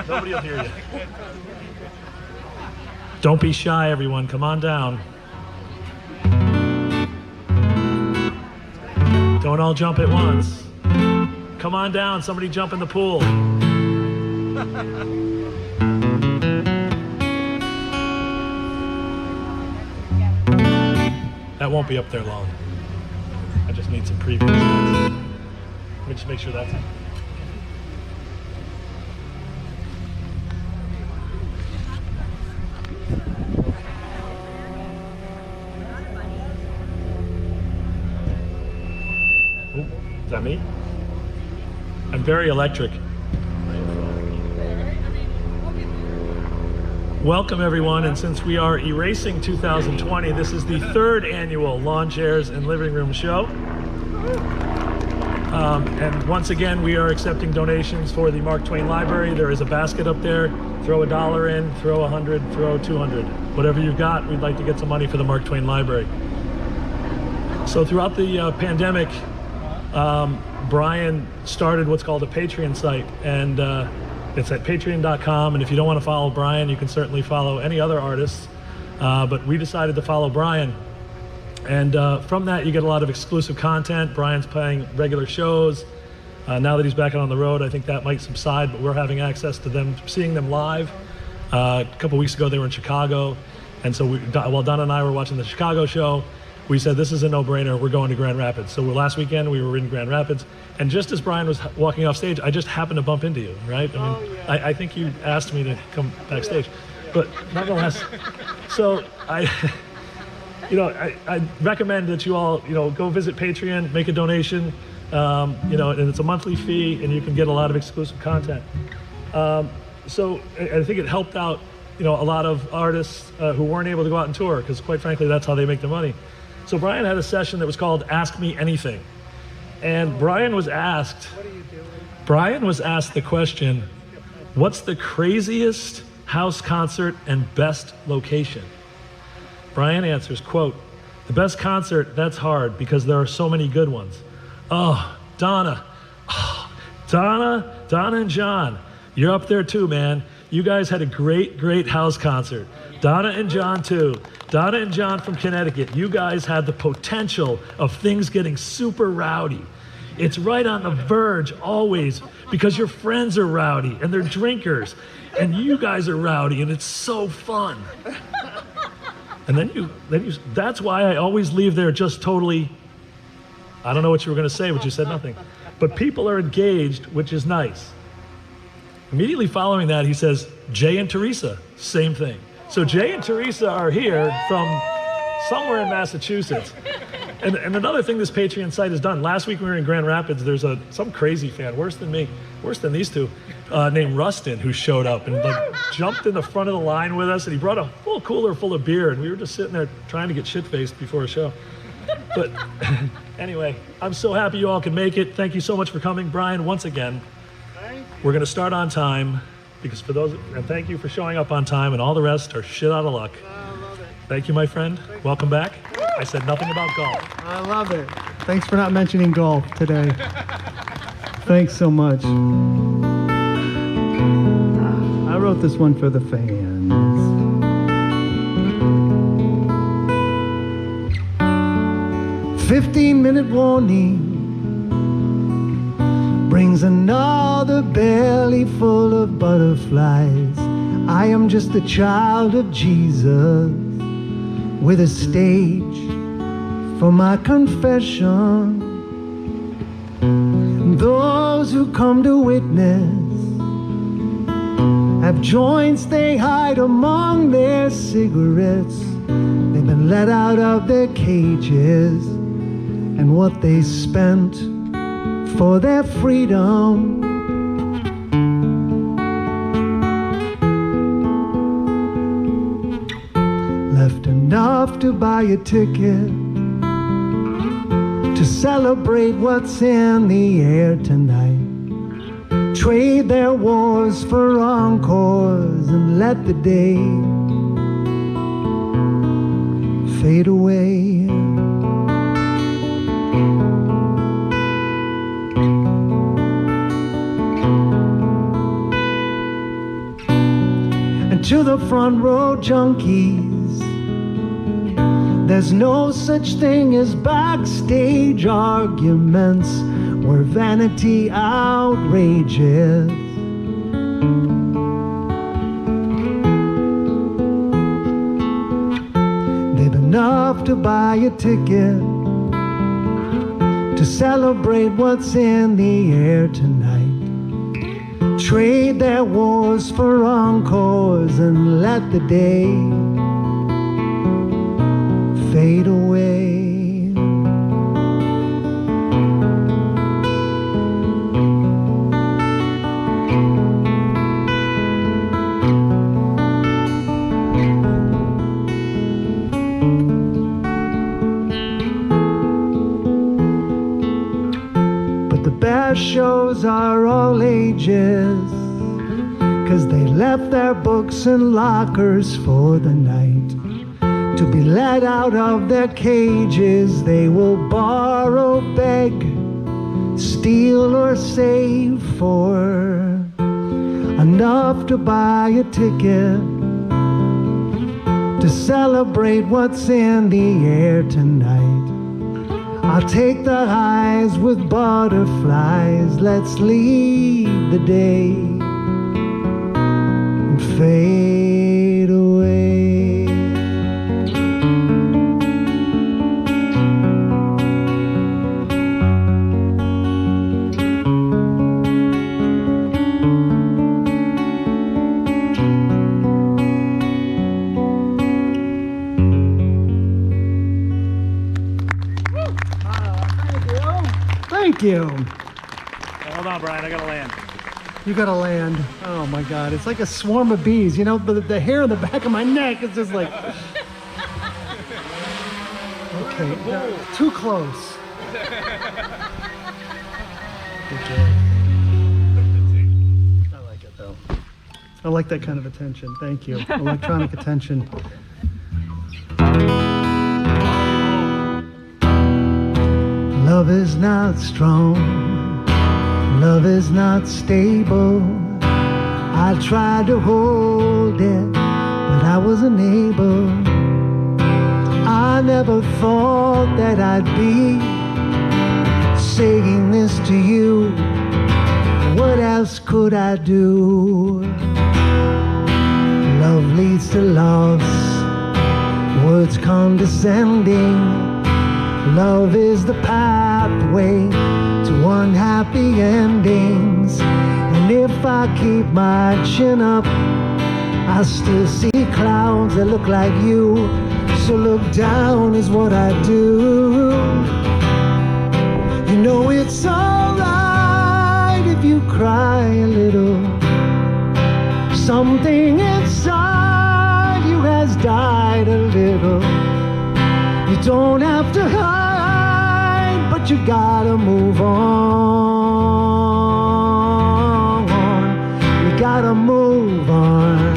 Nobody will hear you. Don't be shy, everyone. Come on down. Don't all jump at once. Come on down. Somebody jump in the pool. That won't be up there long. I just need some previews. Let me just make sure that's it. Ooh, is that me? I'm very electric. Welcome everyone, and since we are erasing 2020, this is the third annual Lawn Chairs and Living Room Show. And once again, we are accepting donations for the Mark Twain Library. There is a basket up there. Throw $1 in, throw 100, throw 200. Whatever you've got, we'd like to get some money for the Mark Twain Library. So throughout the pandemic, Brian started what's called a Patreon site, and it's at patreon.com, and if you don't want to follow Brian, you can certainly follow any other artists, but we decided to follow Brian. And from that, you get a lot of exclusive content. Brian's playing regular shows. Now that he's back out on the road, I think that might subside, but we're having access to them, seeing them live. A couple weeks ago, they were in Chicago, and so while Donna and I were watching the Chicago show, we said, this is a no-brainer, we're going to Grand Rapids. So last weekend, we were in Grand Rapids, and just as Brian was walking off stage, I just happened to bump into you, right? I mean, I think you asked me to come backstage, but nonetheless, so I recommend that you all, go visit Patreon, make a donation, and it's a monthly fee, and you can get a lot of exclusive content. So I think it helped out, a lot of artists who weren't able to go out and tour, because quite frankly, that's how they make their money. So Brian had a session that was called Ask Me Anything. And Brian was asked, the question, what's the craziest house concert and best location? Brian answers, quote, the best concert, that's hard because there are so many good ones. Oh, Donna and John, you're up there too, man. You guys had a great house concert. Donna and John too. Donna and John from Connecticut, you guys had the potential of things getting super rowdy. It's right on the verge always because your friends are rowdy and they're drinkers and you guys are rowdy and it's so fun. And then you, that's why I always leave there just totally, I don't know what you were gonna say, but you said nothing. But people are engaged, which is nice. Immediately following that, he says, Jay and Teresa, same thing. So Jay and Teresa are here from somewhere in Massachusetts. And another thing this Patreon site has done, last week we were in Grand Rapids, there's some crazy fan, worse than me, worse than these two, named Rustin, who showed up and jumped in the front of the line with us, and he brought a full cooler full of beer, and we were just sitting there trying to get shit-faced before a show. But anyway, I'm so happy you all can make it. Thank you so much for coming. Brian, once again, we're gonna start on time, because and thank you for showing up on time, and all the rest are shit out of luck. I love it. Thank you, my friend. Welcome back. I said nothing about golf. I love it. Thanks for not mentioning golf today. Thanks so much. I wrote this one for the fans. 15-minute warning brings another belly full of butterflies. I am just a child of Jesus with a stage for my confession. Those who come to witness have joints they hide among their cigarettes. They've been let out of their cages, and what they spent for their freedom. Left enough to buy a ticket to celebrate what's in the air tonight. Trade their wars for encores and let the day fade away. And to the front row junkies, there's no such thing as backstage arguments where vanity outrages. They've enough to buy a ticket to celebrate what's in the air tonight. Trade their wars for encores and let the day fade away. But the best shows are all ages, 'cause they left their books in lockers for the night. To be let out of their cages, they will borrow, beg, steal or save for enough to buy a ticket to celebrate what's in the air tonight. I'll take the highs with butterflies. Let's leave the day and fade away. Thank you. Hold on, Brian. I gotta land. You gotta land. Oh my God. It's like a swarm of bees. You know, the hair on the back of my neck is just like. Okay, too close. Okay. I like it though. I like that kind of attention. Thank you. Electronic attention. Love is not strong, love is not stable. I tried to hold it, but I wasn't able. I never thought that I'd be saying this to you. What else could I do? Love leads to loss, words condescending. Love is the pathway to unhappy endings. And if I keep my chin up, I still see clouds that look like you. So look down is what I do. You know it's alright if you cry a little. Something inside you has died a little. You don't have to hide, but you gotta move on. You gotta move on.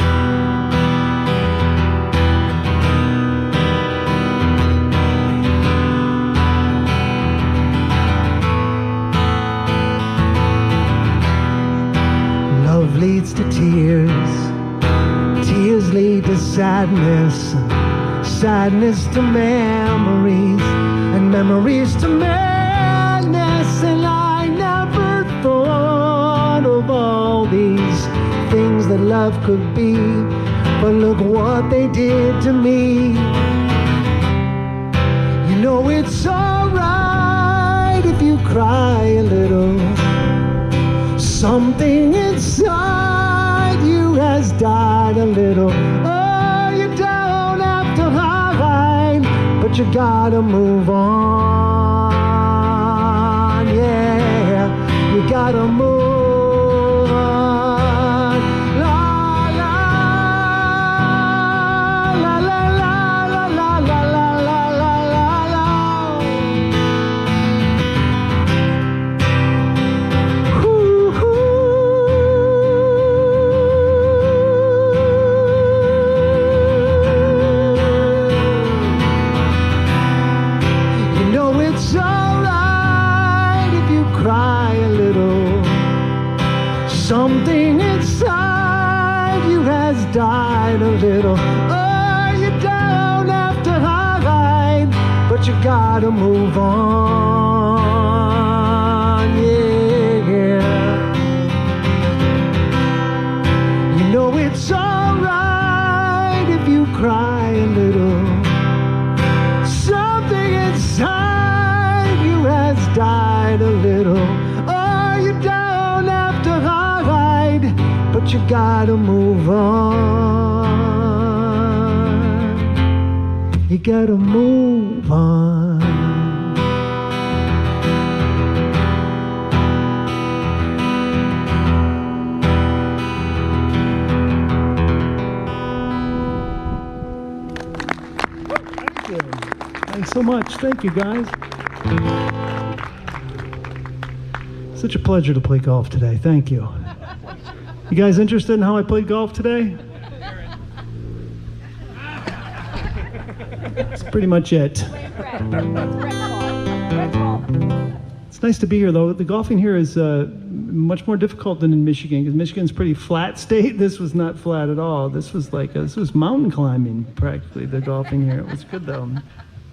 Love leads to tears, tears lead to sadness, sadness to memories, and memories to madness. And I never thought of all these things that love could be, but look what they did to me. You know it's alright if you cry a little. Something inside you has died a little. Oh, you don't have to hide, but you gotta move on. Yeah, you gotta move on. La la la la la la la la la la la. Ooh, ooh. You know it's alright if you cry a little. died a little. Oh, you don't have to hide, but you gotta move on, yeah. You know it's alright if you cry a little. Something inside you has died a little. Oh, you don't have to hide, but you gotta move on. You gotta move on. Thanks so much. Thank you, guys. Such a pleasure to play golf today. Thank you. You guys interested in how I played golf today? That's pretty much it. It's nice to be here, though. The golfing here is much more difficult than in Michigan, because Michigan's a pretty flat state. This was not flat at all. This was mountain climbing, practically, the golfing here. It was good, though.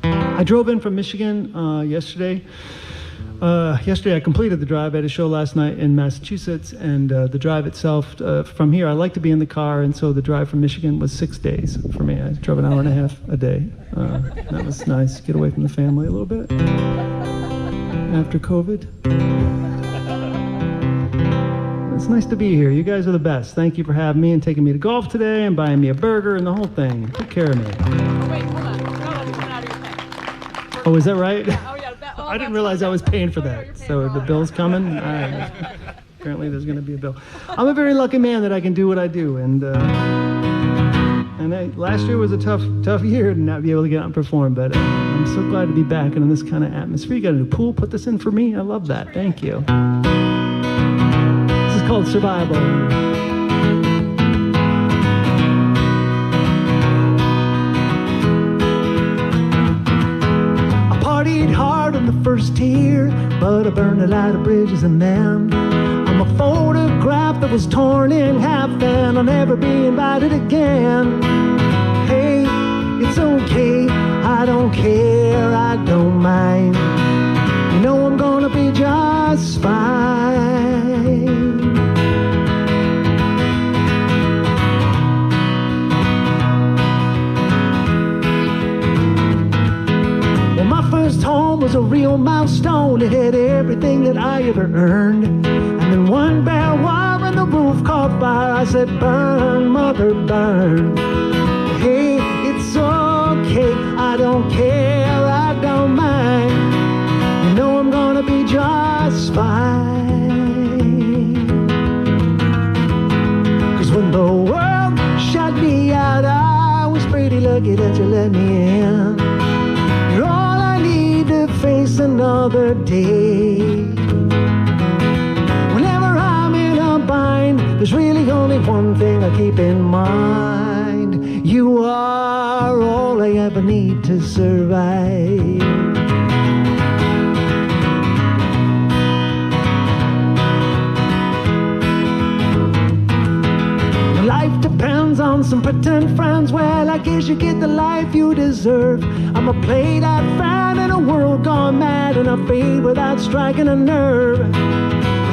I drove in from Michigan yesterday. Yesterday I completed the drive. I had a show last night in Massachusetts, and the drive itself from here, I like to be in the car, and so the drive from Michigan was 6 days for me. I drove an hour and a half a day. That was nice. Get away from the family a little bit after COVID. It's nice to be here. You guys are the best. Thank you for having me and taking me to golf today and buying me a burger and the whole thing. Take care of me. Oh, wait, hold on. No, just went out of your pay. Oh, is that right? Oh, yeah. I didn't realize I was paying for that. So the bill's coming? All right. Apparently there's going to be a bill. I'm a very lucky man that I can do what I do. And last year was a tough year to not be able to get out and perform. But I'm so glad to be back and in this kind of atmosphere. You got a new pool? Put this in for me? I love that. Thank you. This is called Survival. Hard on the first year, but I burned a lot of bridges, and then I'm a photograph that was torn in half, and I'll never be invited again. Hey, it's okay, I don't care, I don't mind. You know I'm gonna be just fine. First home was a real milestone. It had everything that I ever earned. And then one bad wire and the roof caught fire. I said, burn, mother, burn. Hey, it's okay, I don't care, I don't mind. You know I'm gonna be just fine. 'Cause when the world shut me out, I was pretty lucky that you let me in. Face another day. Whenever I'm in a bind, there's really only one thing I keep in mind. You are all I ever need to survive. Life depends on some pretend friends. Well, I guess you get the life you deserve. I'm a played-out fan in a world gone mad, and I fade without striking a nerve.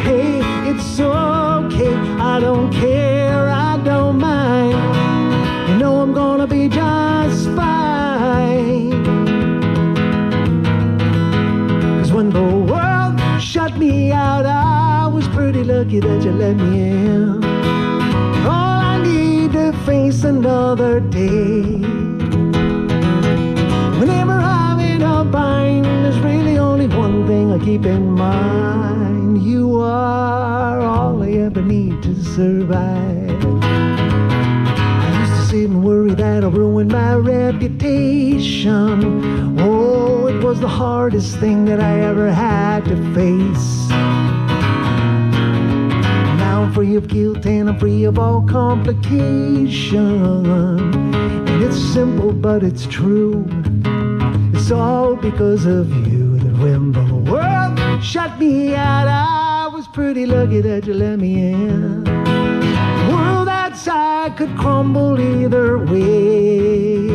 Hey, it's okay, I don't care, I don't mind. You know I'm gonna be just fine. 'Cause when the world shut me out, I was pretty lucky that you let me in. All I need to face another day. Whenever I'm in a bind, there's really only one thing I keep in mind. You are all I ever need to survive. I used to sit and worry that I'll ruin my reputation. Oh, it was the hardest thing that I ever had to face. Now I'm free of guilt and I'm free of all complication. And it's simple, but it's true. It's all because of you. That when the world shut me out, I was pretty lucky that you let me in. The world outside I could crumble either way.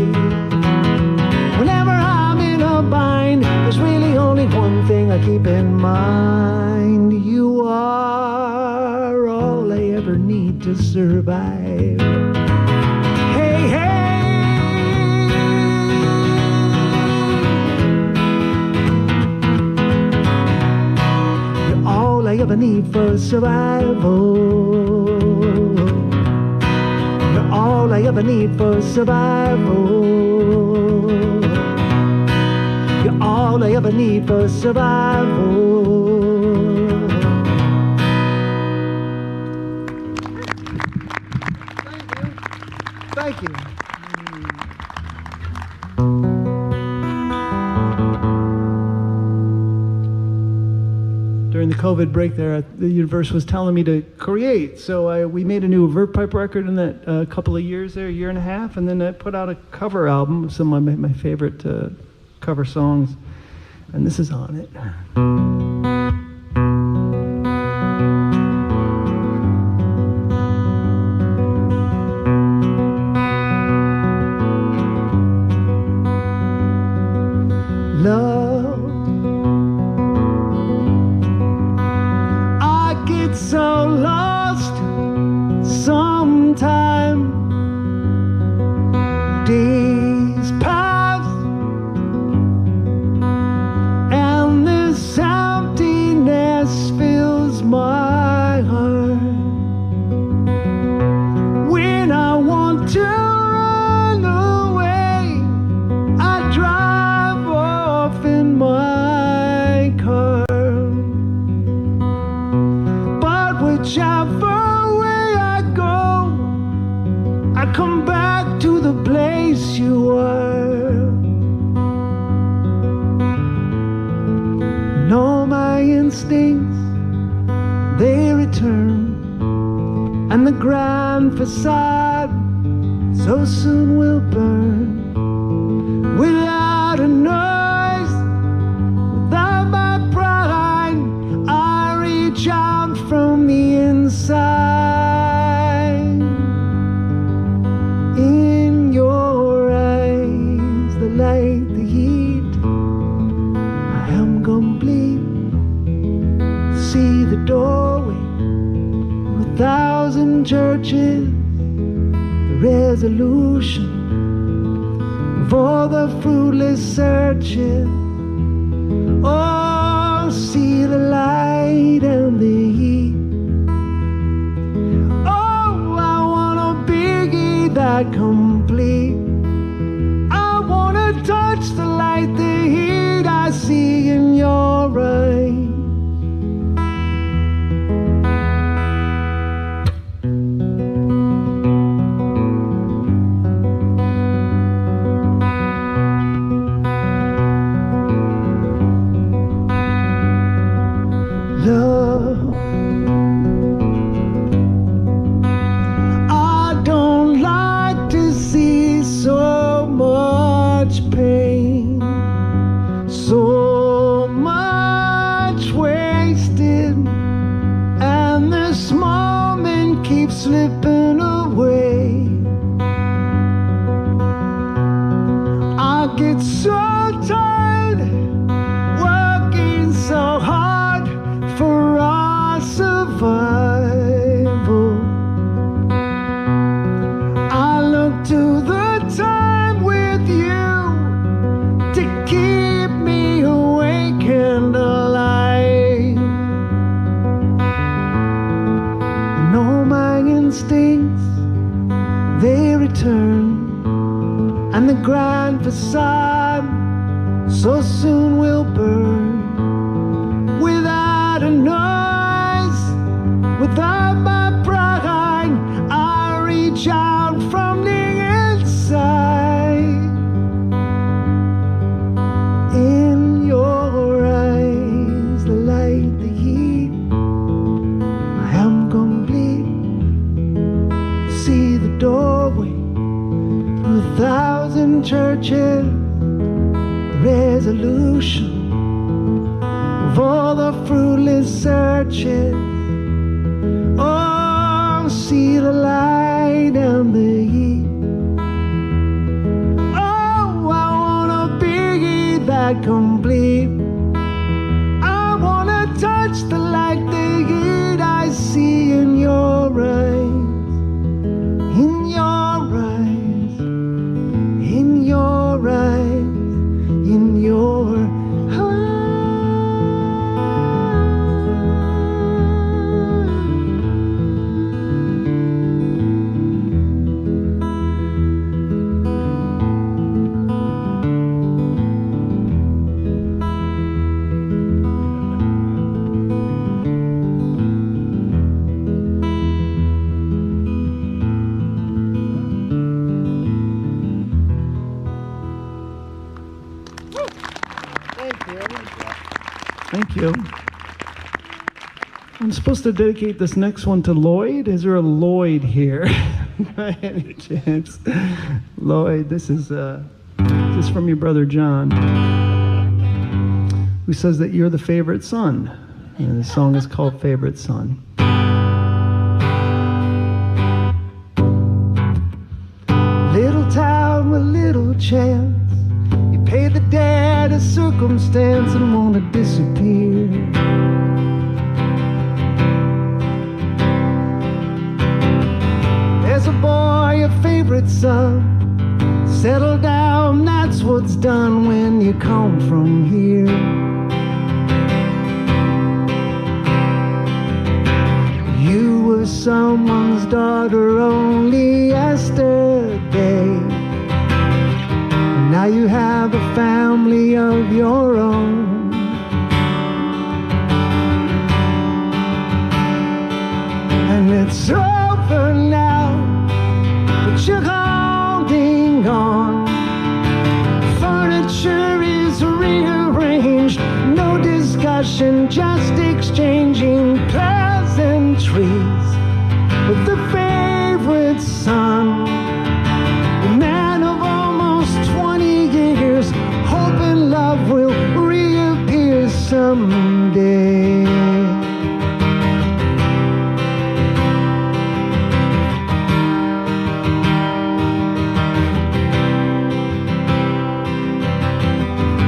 Whenever I'm in a bind, there's really only one thing I keep in mind. You are all I ever need to survive. Hey, hey. You're all I ever need for survival. You're all I ever need for survival. You're all I ever need for survival. Thank you. During the COVID break there, the universe was telling me to create. So we made a new vert pipe record in that couple of years there, a year and a half. And then I put out a cover album of some of my favorite cover songs. And this is on it. Love, I get so lost sometime. Days pass and this emptiness fills my heart. When I want to run away, I drive off in my car. But whichever way I go, I come back to the place you are. And all my instincts, they return, and the grand facade so soon will burn. Without a noise, without my pride, I reach out from the inside. In your eyes, the light, the heat, I am complete. See the doorway of 1,000 churches, the resolution of all the fruitless searches. Oh, see the light and the heat. Oh, I want a biggie that complete. I want to touch the light, the heat I see in your eyes. Love, I don't like to see so much pain, so much wasted, and this moment keeps slipping away. I get so tired working so hard for our survival. I look to the time with you to keep me awake and alive. And all my instincts, they return, and the grand facade so soon will burn. Without a noise, without my pride, I reach out from the inside. In your eyes, the light, the heat, I am complete. See the doorway through 1,000 churches, resolution of all the fruitless searches. Oh, see the light and complete. I wanna touch the light, the heat I see in your eyes, in your eyes, in your eyes, in your eyes. Thank you. I'm supposed to dedicate this next one to Lloyd. Is there a Lloyd here? By any chance? Lloyd, this is from your brother John, who says that you're the favorite son. And the song is called Favorite Son. Little town with little chance. You pay the debt of circumstance and want to disappear. There's a boy, a favorite son. Settle down, that's what's done when you come from here. You were someone's daughter only yesterday. Now you have a family of your own. And it's over now, but you're holding on. Furniture is rearranged, no discussion, just exchanging pleasantries with the favorite son. The man of almost 20 years, hoping love will reappear someday.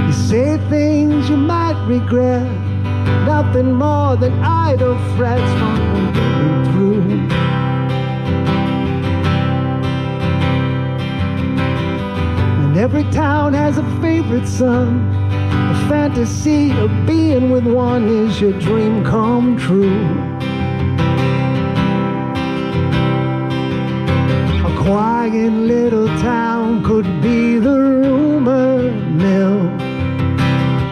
You say things you might regret, nothing more than idle frets from going through. And every town has a favorite son. The fantasy of being with one is your dream come true. A quiet little town could be the rumor mill.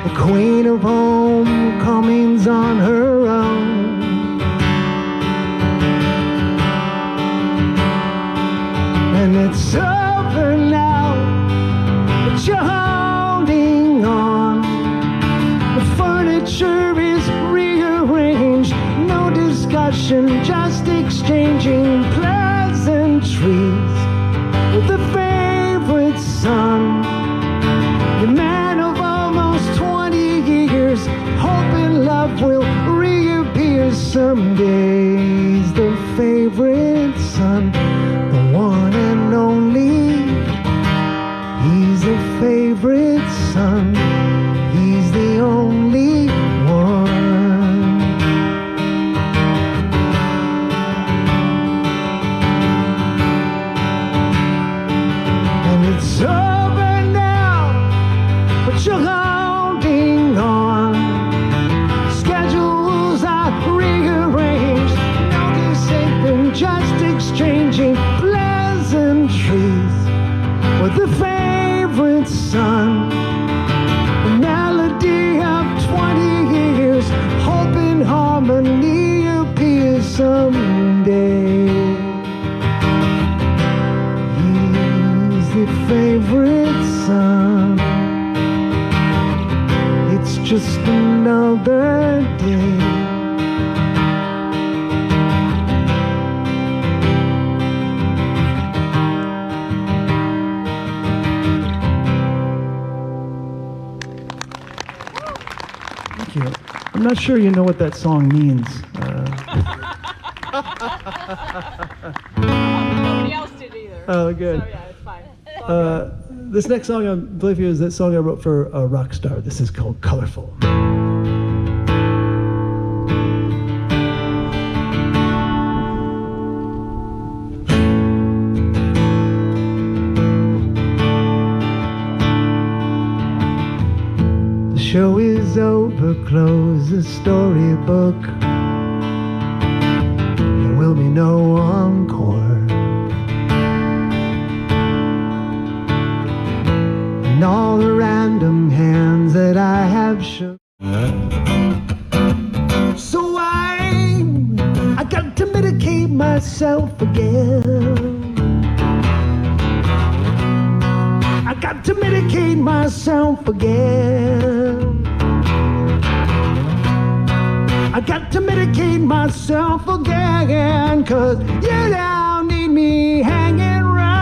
The queen of homecomings on her own. And it's over now, but you're holding on. The furniture is rearranged, no discussion, just exchanging pleasantries with the favorite son. The man of almost 20 years, hoping love will reappear someday. He's the favorite son, the one and only. He's the favorite son, he's the only one. And it's over now, but you're holding on. Schedules are rearranged, no disabling, just exchanging pleasantries with the favorite son. The melody of 20 years, hoping harmony appears someday. He's the favorite son. It's just another day. Thank you. I'm not sure you know what that song means. Nobody else did either. Oh, good. So yeah, it's fine. It's all good. this next song I'm playing for you is that song I wrote for a rock star. This is called Colorful. The show is over, close the storybook. There will be no encore. And all the random hands that I have shook. So I got to medicate myself again. I got to medicate myself again. I got to medicate myself again, 'cause you don't need me hanging around.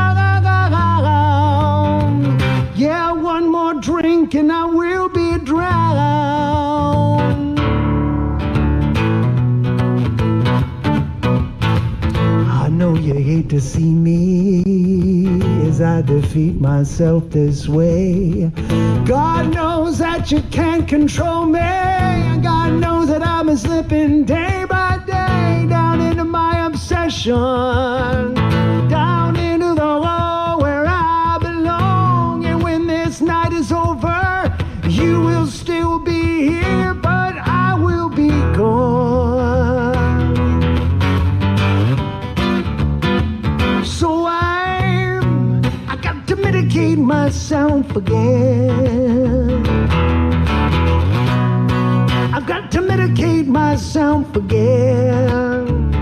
Yeah, one more drink and I will be drowned. I know you hate to see me as I defeat myself this way. God knows that you can't control me. God knows that I'm slipping day by day down into my obsession, down into the hole where I belong. And when this night is over, you will still be here, but I will be gone. So I got to medicate myself again. I've got to medicate myself again.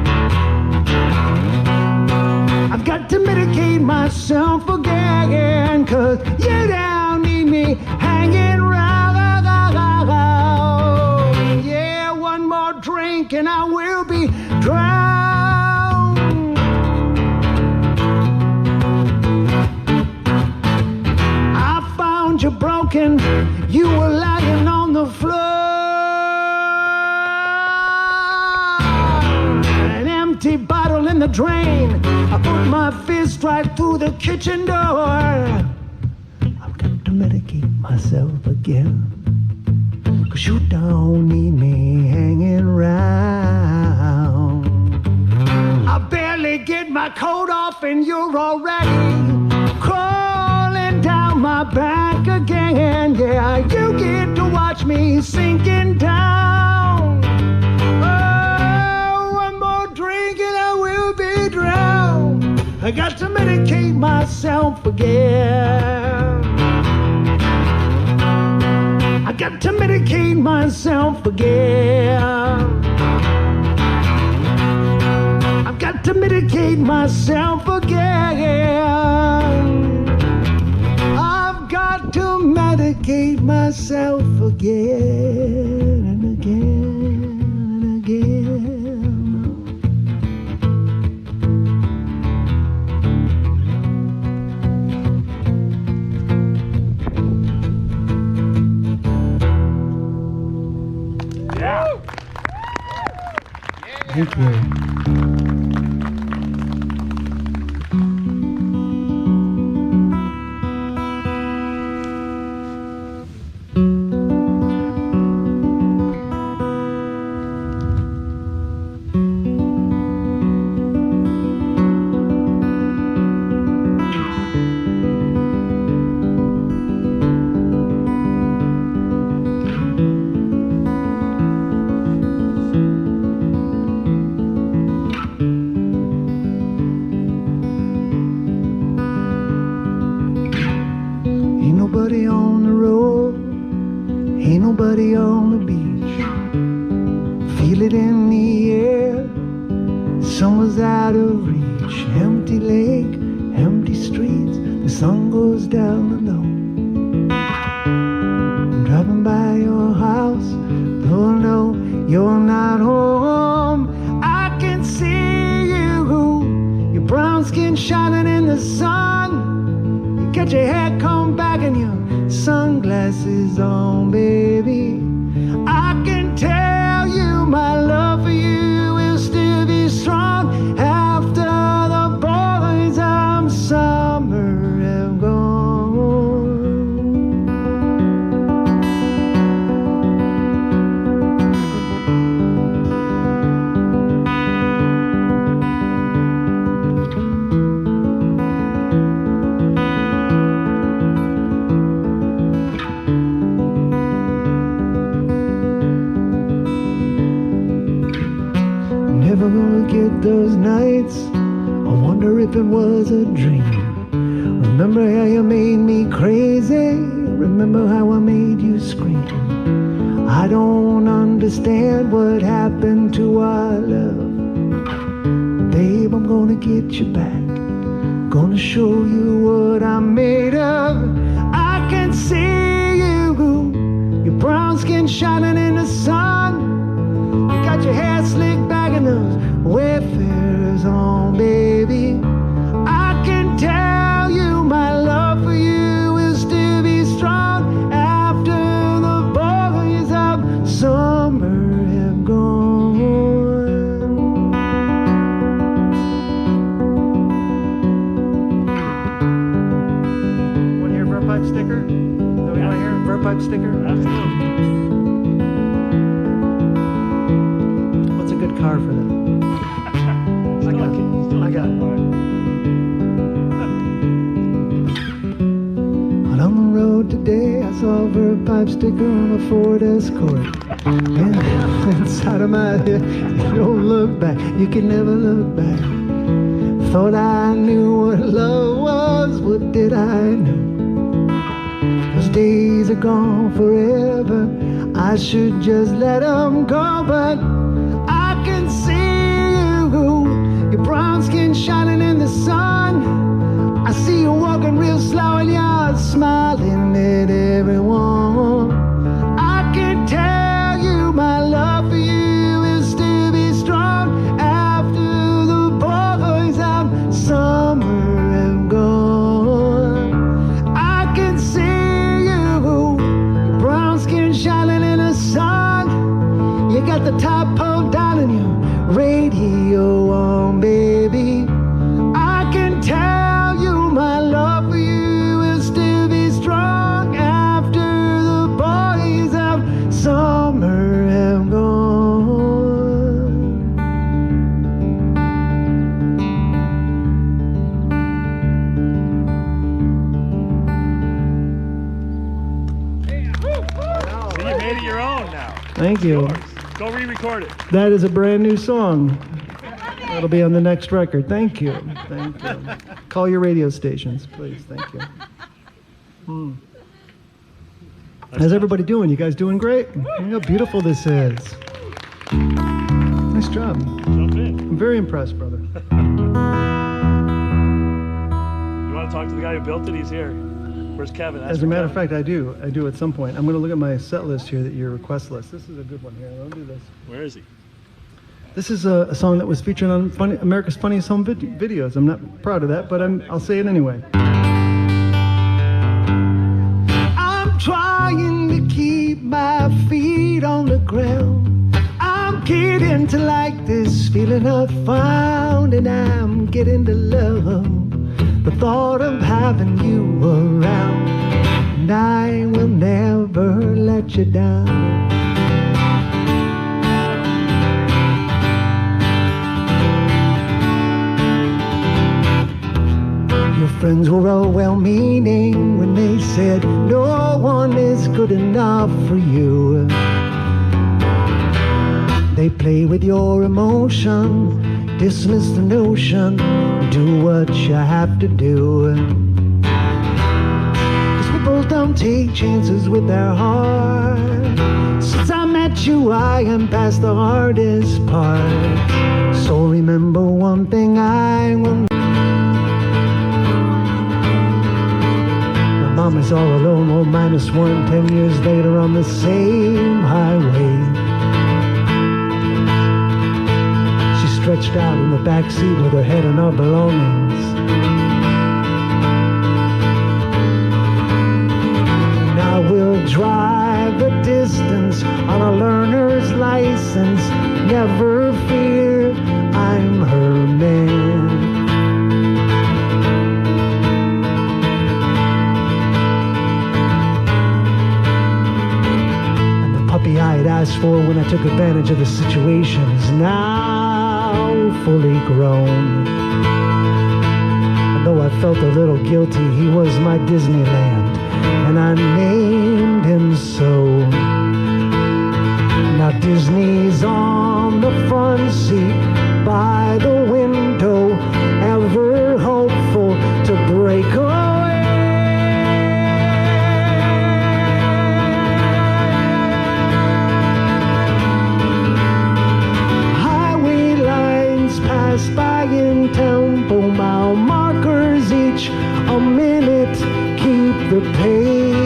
I've got to medicate myself again, 'cause you don't need me hanging around. Yeah, one more drink and I will be drowned. I found you broken, you were lying on the floor. An empty bottle in the drain, I put my fist right through the kitchen door. I've got to medicate myself again, 'cause you don't need me hanging around. I barely get my coat off and you're already crawling down my back again. Yeah, you get to watch me sinking down. Oh, one more drink and I will be drowned. I got to medicate myself again. I got to medicate myself again. I've got to medicate myself again. I've got to medicate myself again and again and again. Thank you. Ain't nobody on the road, ain't nobody on the beach. Feel it in the air, summer's out of reach. Empty lake, empty streets, the sun goes down low. I'm driving by your house, though I know you're not home. I can see you, your brown skin shining in the sun. You got your hair combed back and your sunglasses on, baby. I can tell you my love for you will still be strong after the boys of summer have gone. those nights, I wonder if it was a dream. Remember how you made me crazy? Remember how I made you scream? I don't understand what happened to our love. Babe, I'm gonna get you back. Gonna show you what I'm made of. I can see you, your brown skin shining in the sun. You got your hair slicked back and those Wayfarers on, baby. I can tell you my love for you will still be strong after the boys of summer have gone. Want to hear a burp pipe sticker? Do we want to hear a burp pipe sticker? Absolutely. What's a good car for that? I got it. Out on the road today, I saw a verb pipe sticker on a Ford Escort. And inside of my head, you don't look back, you can never look back. Thought I knew what love was, what did I know? Those days are gone forever, I should just let them go, but I can see you, your brown skin shining in the sun. I see you walking real slow and you're smiling at everyone. I can tell you my love for you will still be strong after the boys of summer have gone. I can see you, your brown skin shining in the sun. You got the top pulled down and your radio on, baby. I can tell you my love for you will still be strong after the boys of summer have gone. So you made it your own now. Thank you. Yours. Go re-record it. That is a brand new song. That'll be on the next record. Thank you. Thank you. Call your radio stations, please. Thank you. How's everybody doing? You guys doing great? Look how beautiful this is. Nice job. Jump in. I'm very impressed, brother. You want to talk to the guy who built it? He's here. Where's Kevin? Ask As a for matter of Kevin. fact, I do at some point. I'm going to look at my set list here, your request list. This is a good one here. I'll do this. Where is he? This is a song that was featured on America's Funniest Home Videos. I'm not proud of that, but I'll say it anyway. I'm trying to keep my feet on the ground. I'm getting to like this feeling I found, and I'm getting to love the thought of having you around. And I will never let you down. Your friends were all well-meaning when they said no one is good enough for you. They play with your emotion, dismiss the notion, do what you have to do. 'Cause people don't take chances with their heart. Since I met you, I am past the hardest part. So remember one thing I will. Mom is all alone, oh -1, 10 years later on the same highway. She's stretched out in the back seat with her head and her belongings. And I will drive the distance on a learner's license. Never fear, I'm her man. Puppy I'd asked for when I took advantage of the situation is now fully grown. And though I felt a little guilty, he was my Disneyland, and I named him so. Now Disney's on the front seat, by the window, ever hopeful to break away. Highway lines pass by in tempo, mile markers each a minute keep the pace.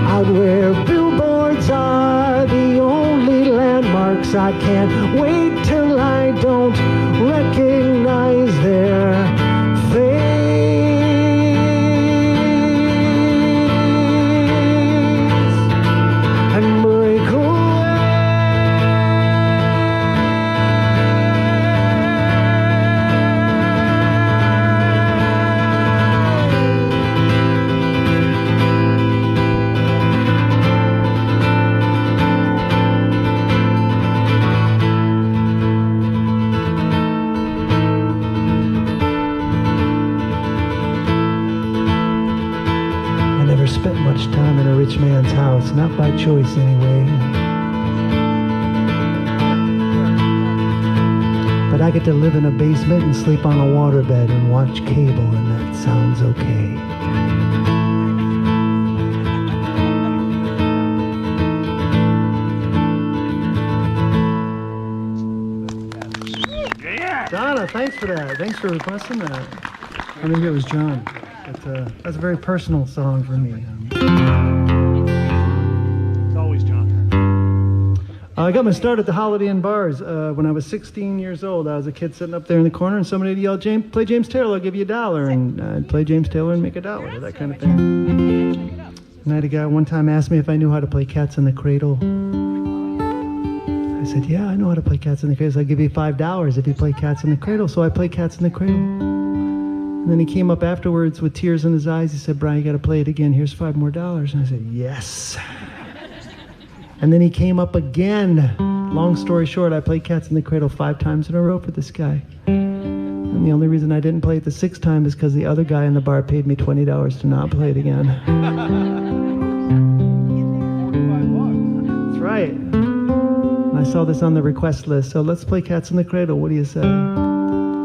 Out where billboards are the only landmarks, I can't wait till I don't recognize their face and break spent much time in a rich man's house, not by choice anyway. But I get to live in a basement and sleep on a waterbed and watch cable, and that sounds okay. Donna, thanks for that. Thanks for requesting that. I think it was John. But, that's a very personal song for me. It's always John. I got my start at the Holiday Inn bars when I was 16 years old. I was a kid sitting up there in the corner, and somebody would yell, play James Taylor, I'll give you $1. And I'd play James Taylor and make $1, that kind of thing. And I had a guy one time ask me if I knew how to play Cats in the Cradle. I said, yeah, I know how to play Cats in the Cradle. So I'll give you $5 if you play Cats in the Cradle. So I played Cats in the Cradle. And then he came up afterwards with tears in his eyes. He said, Brian, you got to play it again. Here's $5 more. And I said, yes. And then he came up again. Long story short, I played Cats in the Cradle 5 times in a row for this guy. And the only reason I didn't play it the 6th time is because the other guy in the bar paid me $20 to not play it again. That's right. And I saw this on the request list. So let's play Cats in the Cradle. What do you say?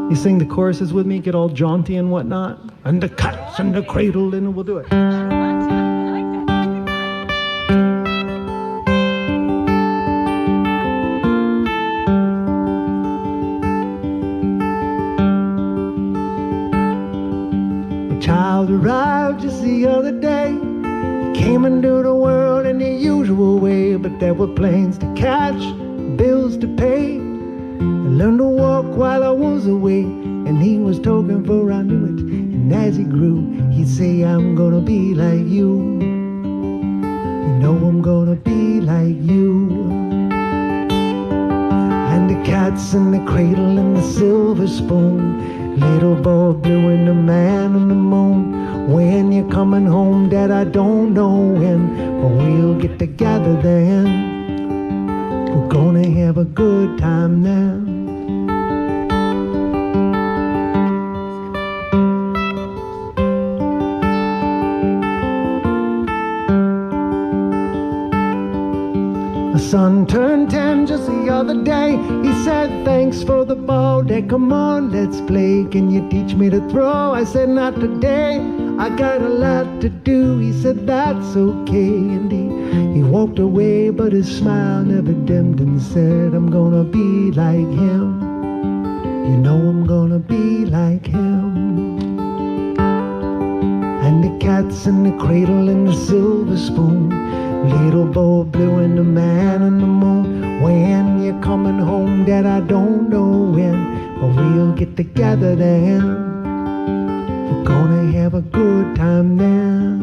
You sing the choruses with me, get all jaunty and whatnot. And the cats in the cradle, and we'll do it. A child arrived just the other day. He came into the world in the usual way, but there were planes to catch, bills to pay. I learned to walk while I was away, and he was talking for I knew it. And as he grew, he'd say, I'm gonna be like you. You know I'm gonna be like you. And the cat's in the cradle and the silver spoon, little boy blue and the man on the moon. When you're coming home, Dad, I don't know when, but we'll get together then. We're gonna have a good time now. My son turned 10 just the other day. He said, thanks for the ball, Dad, come on, let's play. Can you teach me to throw? I said, not today, I got a lot to do. He said, that's okay. And he walked away, but his smile never dimmed, and said, I'm gonna be like him. You know I'm gonna be like him. And the cat's in the cradle and the silver spoon, little boy blue and the man on the moon. When you're coming home, Dad, I don't know when, but we'll get together then. We're gonna have a good time now.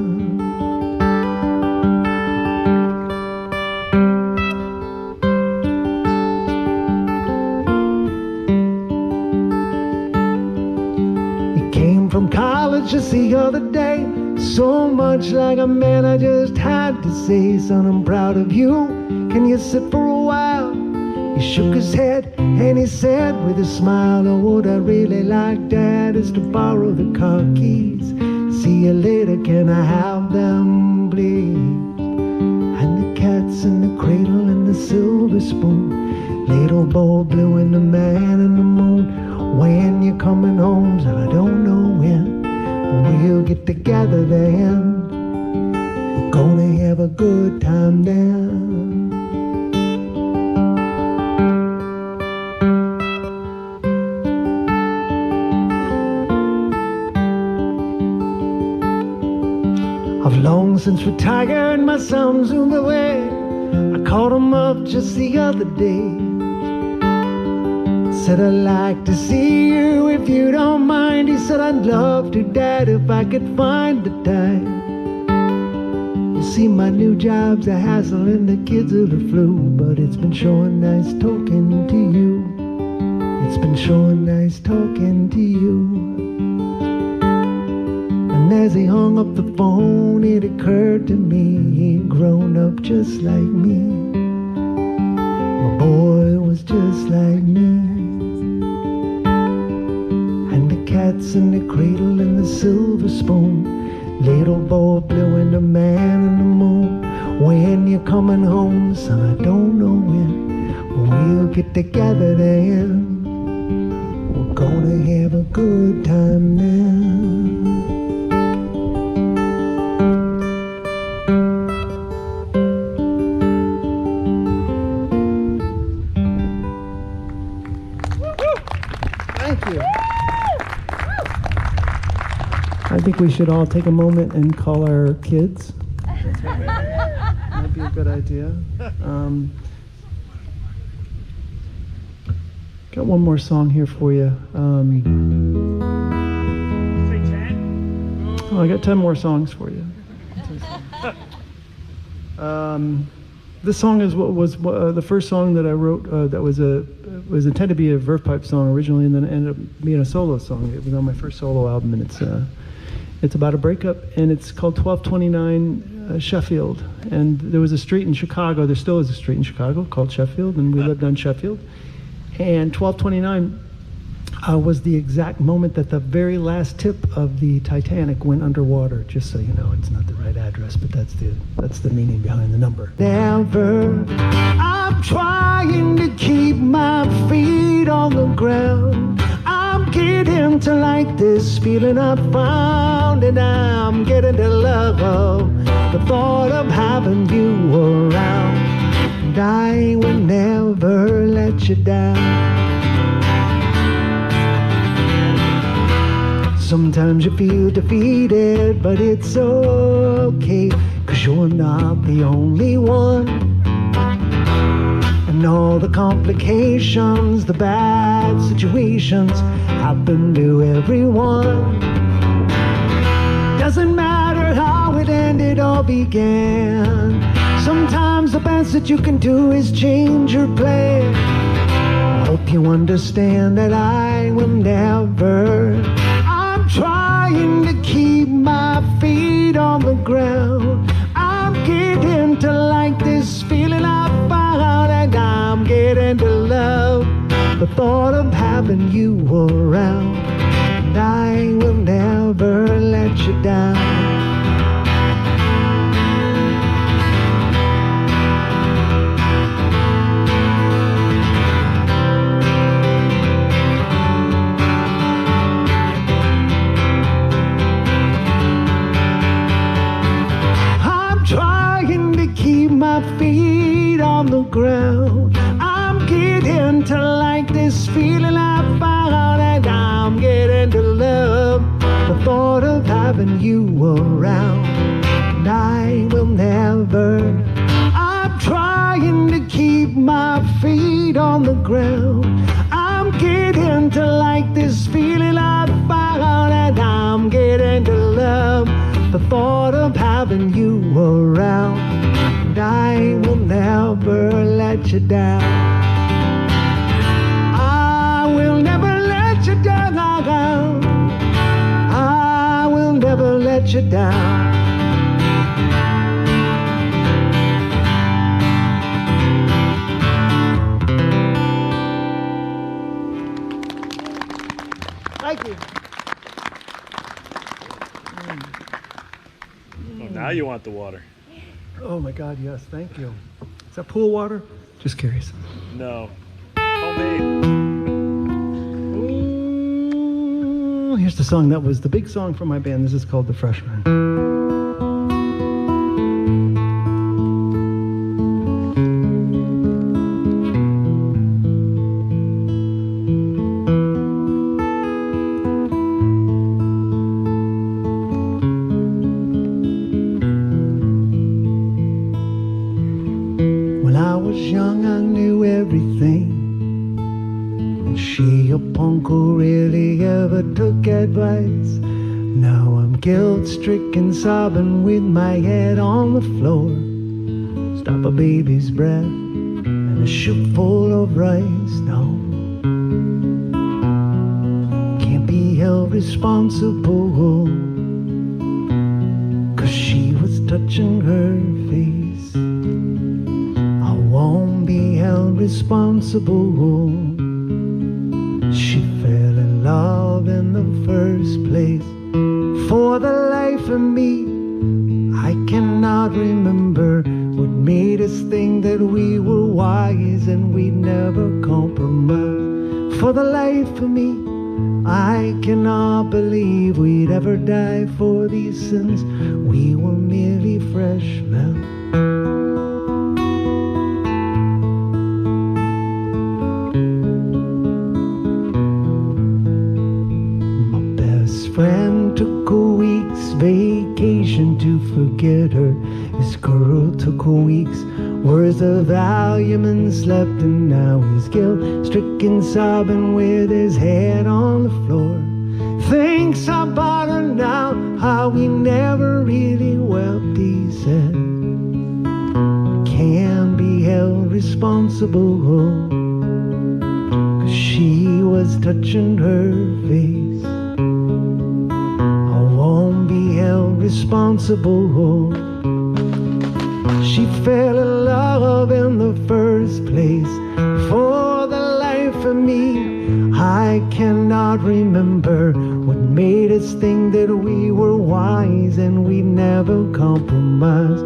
He came from college just the other day, so much like a man, I just had to say, son, I'm proud of you. Can you sit for a while? He shook his head and he said with a smile, oh, what I really like, Dad, is to borrow the car keys. See you later, can I have them, please? And the cat's in the cradle and the silver spoon, Little boy blue and the man in the moon. When you're coming home, said I don't know when, but we'll get together then. We're gonna have a good time then. I've long since retired, my son zoomed away. I caught him up just the other day. Said I'd like to see you if you don't mind. He said I'd love to, Dad, if I could find the time. You see, my new job's a hassle and the kids are the flu, but it's been showing nice talking to you. It's been showing nice talking to you. And as he hung up the phone, it occurred to me he'd grown up just like me. My boy was just like me. And the cat's in the cradle and the silver spoon. Little boy blue and the man in the moon. When you're coming home, son, I don't know when, but we'll get together then. We're gonna have a good time then. I think we should all take a moment and call our kids. Might be a good idea. Got one more song here for you. Say 10? Oh, I got 10 more songs for you. This song is what was the first song that I wrote that was intended to be a verve pipe song originally, and then ended up being a solo song. It was on my first solo album, and it's about a breakup, and it's called 1229 Sheffield. And there was a street in Chicago, there still is a street in Chicago called Sheffield, and we lived on Sheffield. And 1229 was the exact moment that the very last tip of the Titanic went underwater. Just so you know, it's not the right address, but that's the meaning behind the number. Never, I'm trying to keep my feet on the ground. I'm getting to like this feeling I found, and I'm getting to love the thought of having you around. And I will never let you down. Sometimes you feel defeated, but it's okay, 'cause you're not the only one. And all the complications, the bad situations happen to everyone. Doesn't matter how it ended or began. Sometimes the best that you can do is change your plan. I hope you understand that I will never. I'm trying to keep my feet on the ground. I'm getting to like this feeling I found, and I'm getting to love the thought of having you around. And I will never let you down. My feet on the ground. I'm getting to like this feeling I found, and I'm getting to love the thought of having you around. And I will never. I'm trying to keep my feet on the ground. I'm getting to like this feeling I found, and I'm getting to love the thought of having you around. And I will never let you down. I will never let you down. I will never let you down. Thank you. Oh, now you want the water. Oh my God, yes, thank you. Is that pool water? Just curious. No. Oh, here's the song that was the big song for my band. This is called The Freshman. When I was young, I knew everything. And she, a punk who really ever took advice. Now I'm guilt-stricken, sobbing with my head on the floor. Stop a baby's breath and a shoe full of rice. No, can't be held responsible, 'cause she was touching her face. I won't be held responsible. She fell in love in the first place. For the life of me, I cannot remember what made us think that we were wise and we'd never compromise. For the life of me, I cannot believe we'd ever die for these sins. We were merely freshmen. Friend took a week's vacation to forget her. His girl took a week's worth of Valium and slept, and now he's guilt-stricken, sobbing with his head on the floor. Thinks about her now, how we never really wept, he said. Can't be held responsible, 'cause she was touching her face. Responsible. She fell in love in the first place. For the life of me, I cannot remember what made us think that we were wise and we never compromise.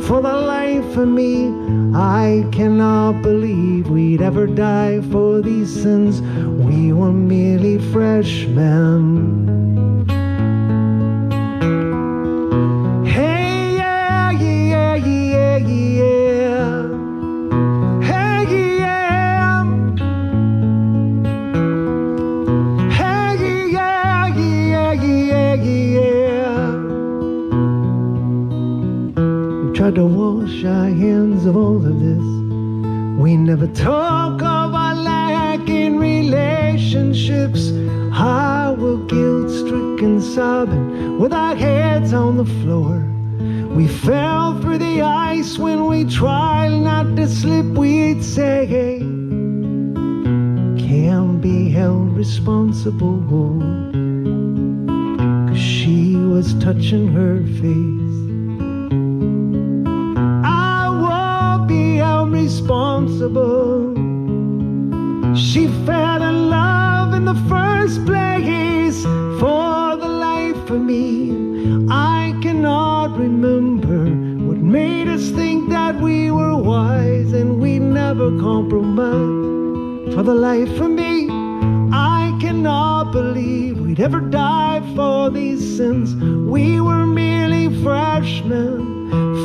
For the life of me, I cannot believe we'd ever die for these sins. We were merely freshmen. Tried to wash our hands of all of this. We never talk of our lack in relationships. I was guilt-stricken, sobbing with our heads on the floor. We fell through the ice when we tried not to slip. We'd say, hey, can't be held responsible, 'cause she was touching her face. Responsible. She fell in love in the first place. For the life of me, I cannot remember what made us think that we were wise and we never compromised. For the life of me, I cannot believe we'd ever die for these sins. We were merely freshmen.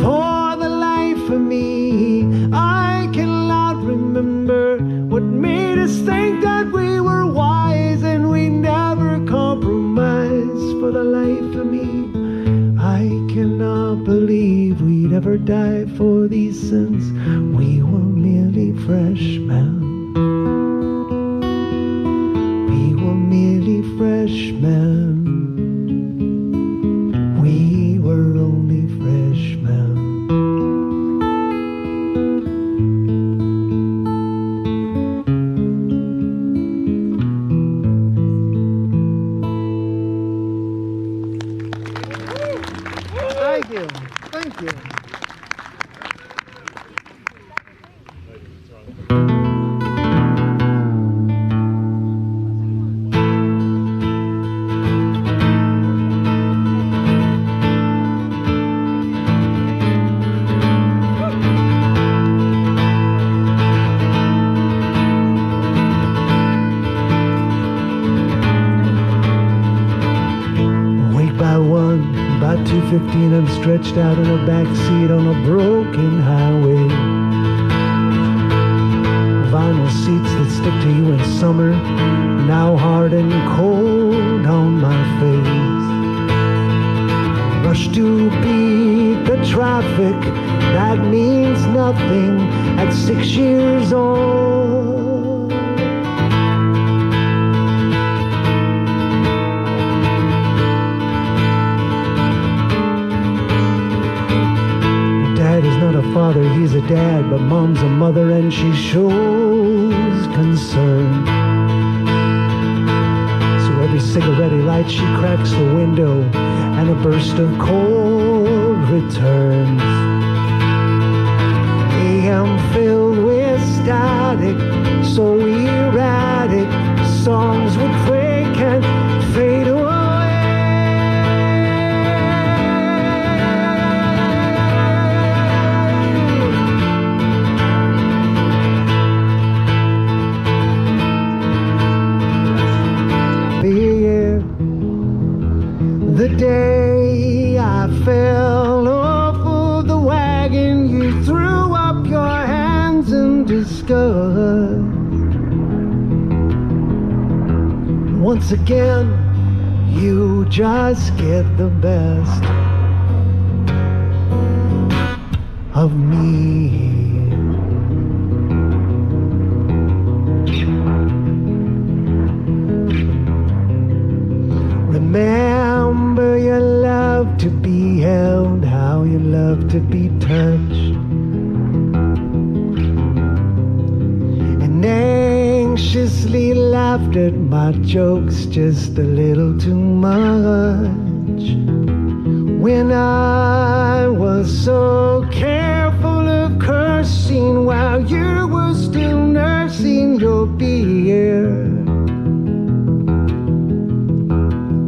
For the life of me, I cannot remember what made us think that we were wise and we never compromised. For the life of me, I cannot believe we'd ever die for these sins. We were merely freshmen. We were merely freshmen. We were only freshmen. Thank you. Thank you. About 2:15, I'm stretched out in a back seat on a broken highway. Vinyl seats that stick to you in summer, now hard and cold on my face. Rush to beat the traffic, that means nothing at 6 years old. Dad is not a father, he's a dad, but mom's a mother and she shows concern. So every cigarette he lights, she cracks the window and a burst of cold returns. AM filled with static, so erratic, songs would break and fade away. The day I fell off of the wagon, you threw up your hands in disgust. Once again, you just get the best of me. Remember you love to be held, how you love to be touched, and anxiously laughed at my jokes just a little too much. When I was so careful of cursing while you were still nursing your beard.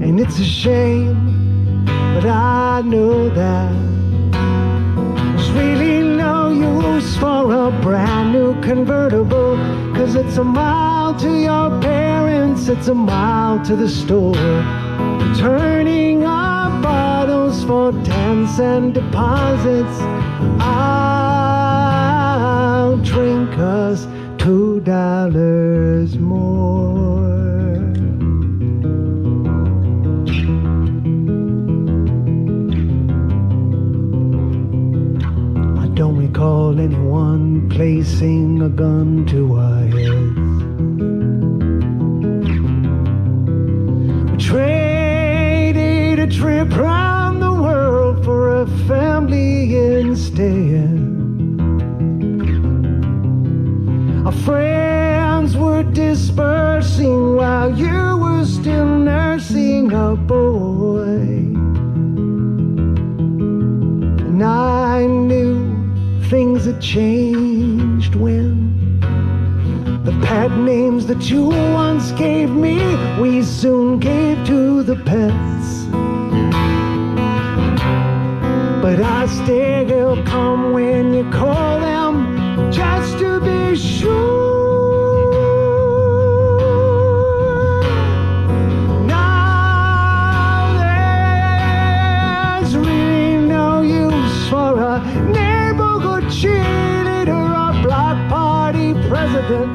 And it's a shame, but I know that there's really no use for a brand new convertible, 'cause it's a mile to your parents, it's a mile to the store, turning our bottles for 10-cent deposits. I'll drink us $2 more. Don't recall anyone placing a gun to our heads. We traded a trip round the world for a family instead. Our friends were dispersing while you were still nursing a boy. And I knew things had changed when the pet names that you once gave me, we soon gave to the pets. But I still come when you call them, just to be sure. Now there's really no use for a cheerleader or block party president,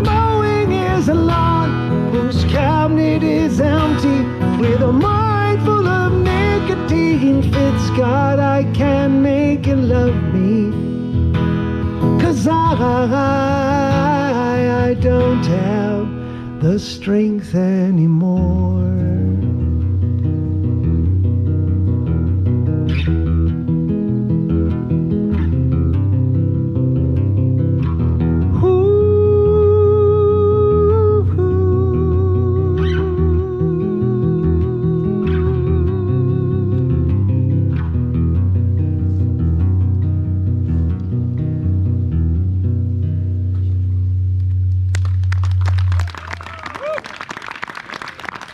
mowing his lawn, whose cabinet is empty, with a mind full of nicotine fits. God, I can't make you love me, 'cause I don't have the strength anymore.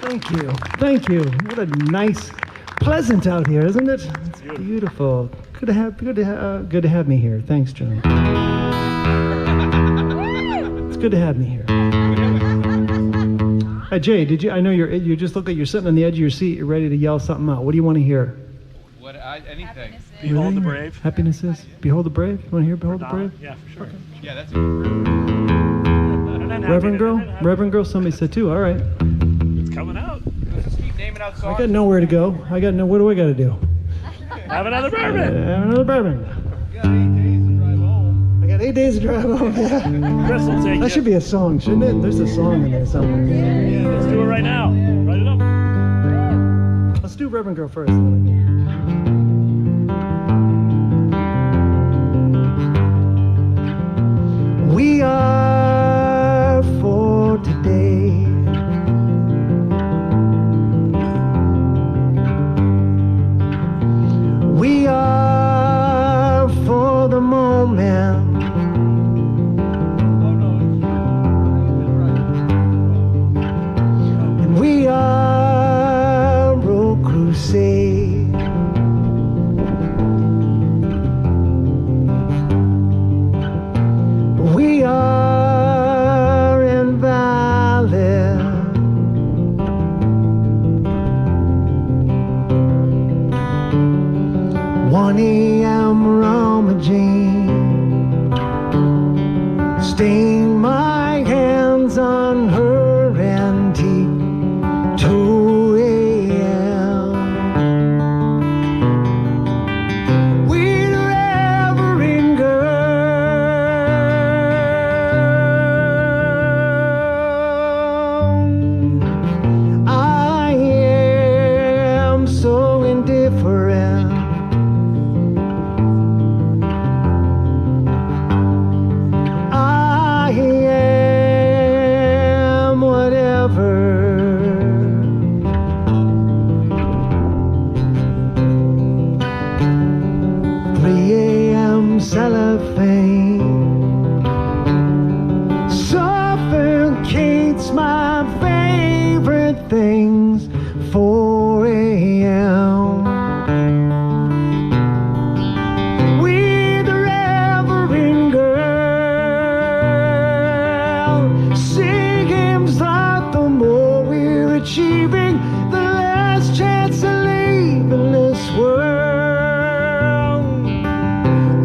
Thank you. Thank you. What a nice, pleasant out here, isn't it? It's beautiful. Good to have me here. Thanks, John. It's good to have me here. Jay, I know you just look like you're sitting on the edge of your seat. You're ready to yell something out. What do you want to hear? Anything. Behold the brave. Happiness is Behold the Brave. You want to hear Behold the Donna? Brave? Yeah, for sure. Yeah, that's And then Reverend girl? happiness. Reverend girl, somebody said too. All right. It's coming out. Just keep naming out I songs. got nowhere to go. What do I got to do? Have another bourbon. Have another bourbon. I got 8 days to drive home. Yeah. Chris will take That you. should be a song, shouldn't it? There's a song in there somewhere. Let's do it right now. Write it up. Let's do Reverend Girl first. We are for today. We are for the moment. And we are Road Crusade. We are invalid. 1 a.m. rummaging, stain my hands on her antique. 2 a.m. with a Reverend girl. I am so indifferent. I am whatever. 3 a.m. cellophane suffocates my favorite things. 4 a.m. with the Reverend girl. Sing hymns that the more we're achieving, the less chance of leaving this world.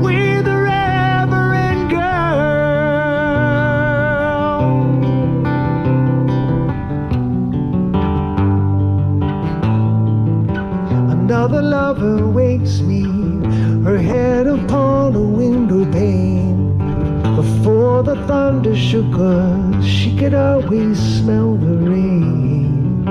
With the Reverend girl. Another lover wakes me, her head upon a window pane. Before the thunder shook her, she could always smell the rain.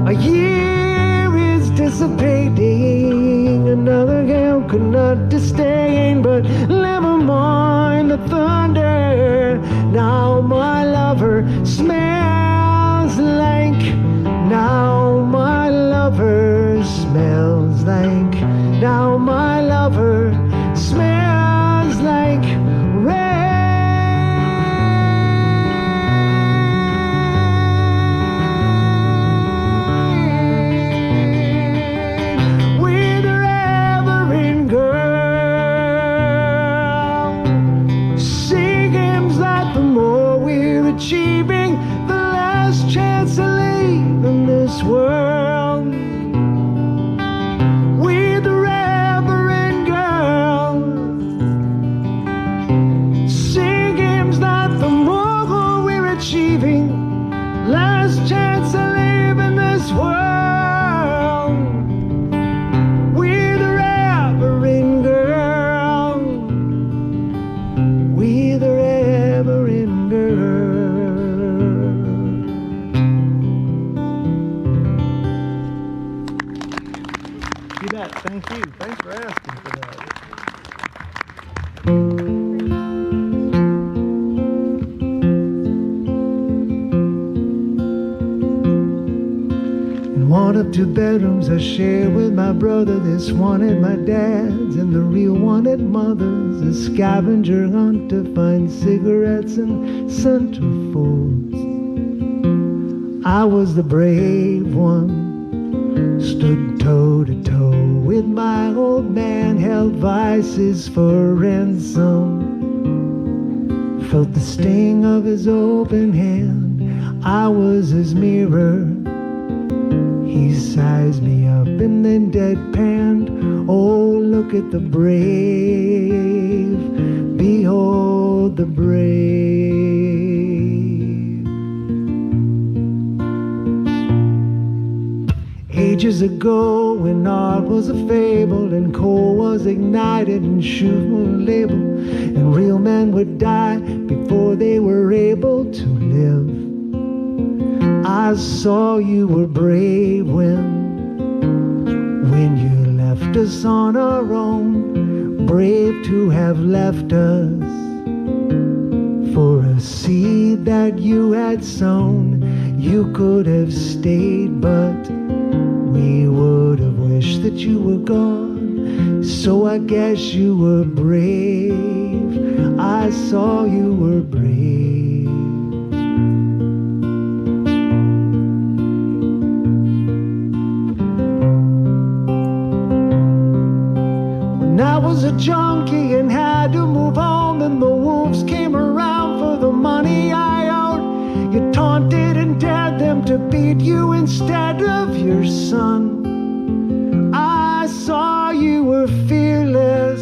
A year is dissipating, another gal could not disdain, but never mind the thunder. Now my lover smells like, now my lover smells like, now my lover smells like rain. With a Reverend girl. Sing hymns that the more we're achieving, the less chance of leaving this world. With the Reverend girl. Sing hymns that the more we're achieving, less chance of leaving this world. With the Reverend girl. With the Reverend girl. You bet. Thank you. Thanks for asking for that. In one of 2 bedrooms I share with my brother. This one at my dad's, and the real one at mother's. A scavenger hunt to find cigarettes and centerfolds. I was the brave one, stood toe to toe with my old man, held vices for ransom. Felt the sting of his open hand. I was his mirror. He sized me up and then deadpanned. Oh, look at the brave. Behold the brave. Ages ago, when art was a fable and coal was ignited and shoes were labeled, and real men would die before they were able to live, I saw you were brave when you left us on our own, brave to have left us for a seed that you had sown. You could have stayed, but we would have wished that you were gone. So I guess you were brave. I saw you were brave. When I was a junkie and had to move home, and the wolves came around for the money I owed, you taunted and dared them to beat you instead of your son. I saw you were fearless,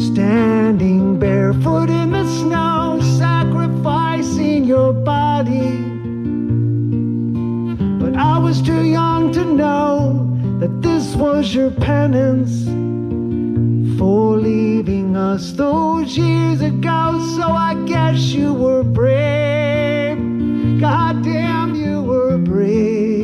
standing barefoot in the snow, sacrificing your body. But I was too young to know that this was your penance for leaving us those years ago. So I guess you were brave. God damn, you were brave.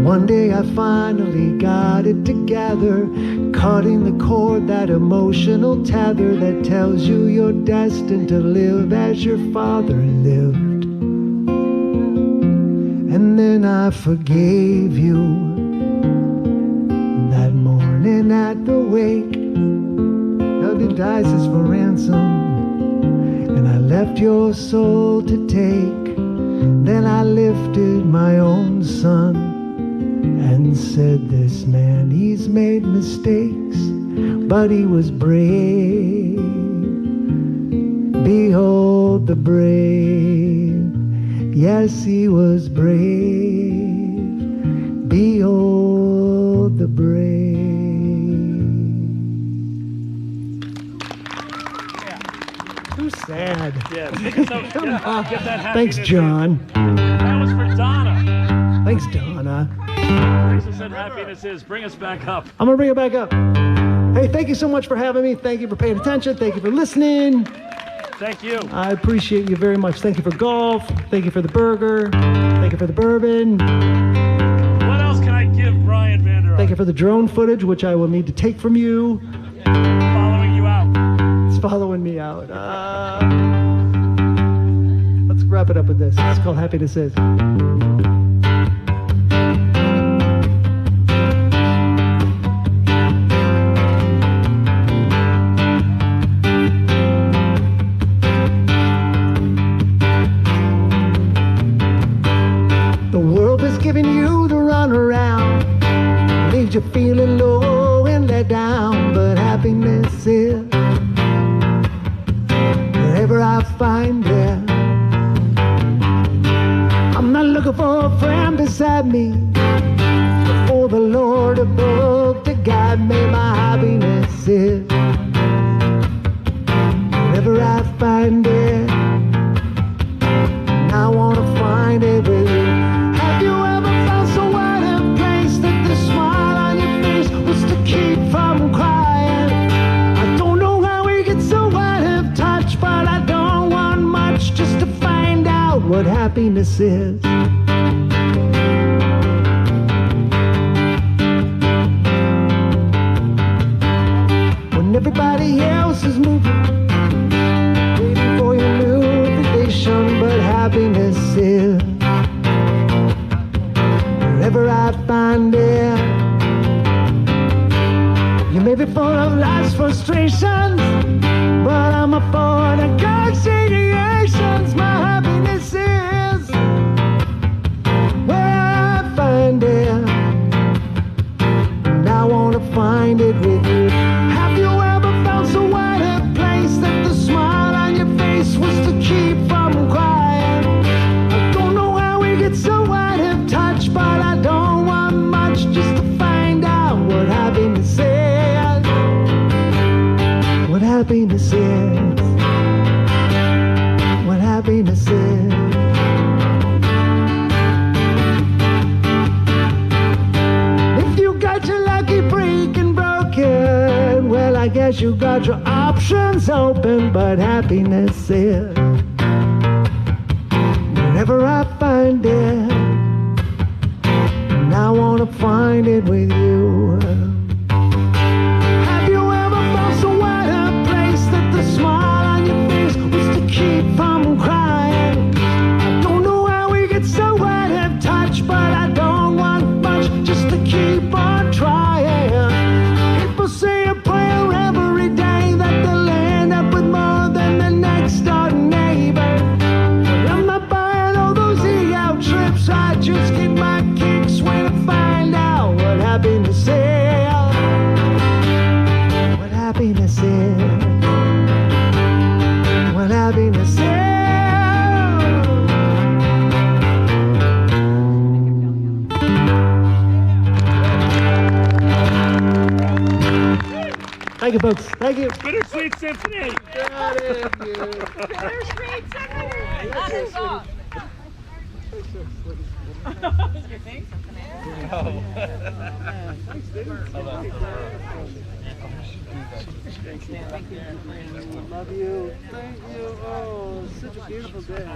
One day I finally got it together, cutting the cord, that emotional tether that tells you you're destined to live as your father lived. And then I forgave you that morning at the wake, held your dices for ransom, and I left your soul to take. Then I lifted my own son and said, this man, he's made mistakes, but he was brave. Behold the brave. Yes, he was brave. Behold the brave. Too sad. Yeah, get that happiness. Thanks, John. That was for Donna. Thanks, Donna. Teresa said happiness is. Bring us back up. I'm gonna bring it back up. Hey, thank you so much for having me. Thank you for paying attention. Thank you for listening. Thank you. I appreciate you very much. Thank you for golf. Thank you for the burger. Thank you for the bourbon. What else can I give Brian Vander? Thank you for the drone footage, which I will need to take from you. Following you out. It's following me out. Let's wrap it up with this. It's called Happiness Is. Giving you the run around, leaves you feeling low and let down. But happiness is wherever I find it. I'm not looking for a friend beside me, but for the Lord above to guide me. My happiness is wherever I find it. And I want to find it with you. Have you ever felt so out of place that the smile on your face was to keep from crying? I don't know how we get so out of touch, but I don't want much, just to find out what happiness is. When everybody else is moving, waiting for your new vacation, but happiness is wherever I find it. You may be full of life's frustrations, but I'm up for negotiations. My happiness is where I find it, and I want to find it with you. Have you ever felt so out of place I guess you got your options open, but happiness is whenever I find it, and I wanna find it with you. Have you ever felt so at a place that the smile on your face was to keep from crying? I don't know how we get so out of touch, but I don't want much, just to keep on trying. People say a prayer every day that they'll end up with more than the next door neighbor. But I'm not buying all those ego trips. I just get my kicks when I find out what happiness is. What happiness is. What happiness is. Thank you, folks. Thank you. Bittersweet Symphony. Bittersweet Symphony. That is all. You think? Love you. Thank you. Oh, such a beautiful day.